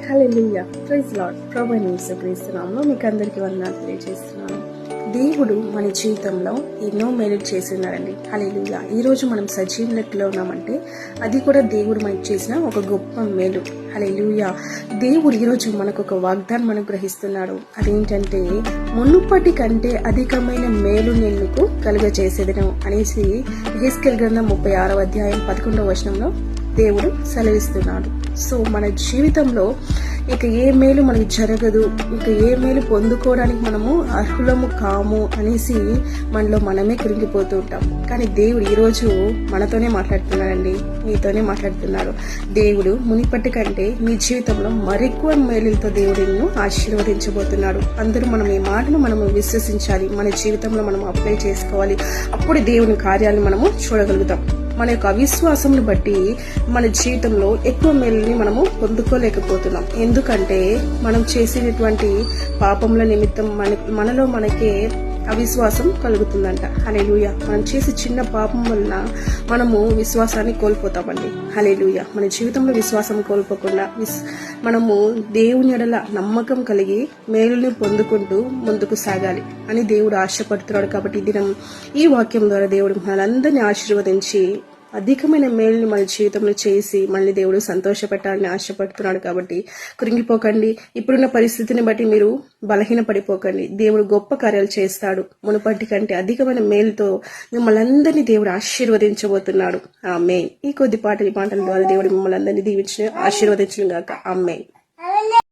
హల్లెలూయా, praise lord. ప్రభువైన యేసుక్రీస్తు నామములో మీకు అందరికీ వందనాలు తెలియజేస్తున్నాను. దేవుడు మన జీవితంలో ఎన్నో మేలు చేస్తున్నారండి. హల్లెలూయా. ఈ రోజు మనం సజీవ లెక్కలో ఉన్నామంటే అది కూడా దేవుడు మనకి చేసిన ఒక గొప్ప మేలు. హల్లెలూయా. దేవుడు ఈరోజు మనకు ఒక వాగ్దానం అనుగ్రహిస్తున్నాడు. అదేంటంటే మునుపటి కంటే అధికమైన మేలు నేను మీకు కలుగజేసేదను అనేసి యెహెజ్కేలు గ్రంథం 36వ అధ్యాయం 11వ వచనంలో దేవుడు సెలవిస్తున్నాడు. సో మన జీవితంలో ఇక ఏ మేలు మనకి జరగదు, ఇక ఏ మేలు పొందుకోవడానికి మనము అర్హులము కాము అనేసి మనలో మనమే కృంగిపోతూ ఉంటాం. కానీ దేవుడు ఈరోజు మనతోనే మాట్లాడుతున్నాడండి, మీతోనే మాట్లాడుతున్నాడు. దేవుడు మునిపటి కంటే మీ జీవితంలో మరెక్కువ మేలులతో దేవుడిని ఆశీర్వదించబోతున్నాడు. అందరూ మనం ఈ మాటను మనము విశ్వసించాలి, మన జీవితంలో మనం అప్లై చేసుకోవాలి. అప్పుడు దేవుని కార్యాలను మనము చూడగలుగుతాం. మన యొక్క అవిశ్వాసంను బట్టి మన జీవితంలో ఎక్కువ మేలుని మనము పొందుకోలేకపోతున్నాం. ఎందుకంటే మనం చేసినటువంటి పాపముల నిమిత్తం మనలో మనకే అవిశ్వాసం కలుగుతుందంట. హల్లెలూయా. మనం చేసే చిన్న పాపం వలన మనము విశ్వాసాన్ని కోల్పోతామండి. హల్లెలూయా. మన జీవితంలో విశ్వాసం కోల్పోకుండా మనము దేవుని ఎడల నమ్మకం కలిగి మేలుని పొందుకుంటూ ముందుకు సాగాలి అని దేవుడు ఆశపడుతున్నాడు. కాబట్టి దినం ఈ వాక్యం ద్వారా దేవుడు మనందరినీ ఆశీర్వదించి అధికమైన మేలుని మన జీవితంలో చేసి మళ్ళీ దేవుడు సంతోషపెట్టాలని ఆశపడుతున్నాడు. కాబట్టి కృంగిపోకండి. ఇప్పుడున్న పరిస్థితిని బట్టి మీరు బలహీన పడిపోకండి. దేవుడు గొప్ప కార్యాలు చేస్తాడు. మునుపటి కంటే అధికమైన మేలుతో మిమ్మల్ని అందరినీ దేవుడు ఆశీర్వదించబోతున్నాడు. ఆమేన్. ఈ కొద్ది మాటల ద్వారా దేవుడు మిమ్మల్ని అందరినీ దీవించి ఆశీర్వదించును గాక. ఆమేన్.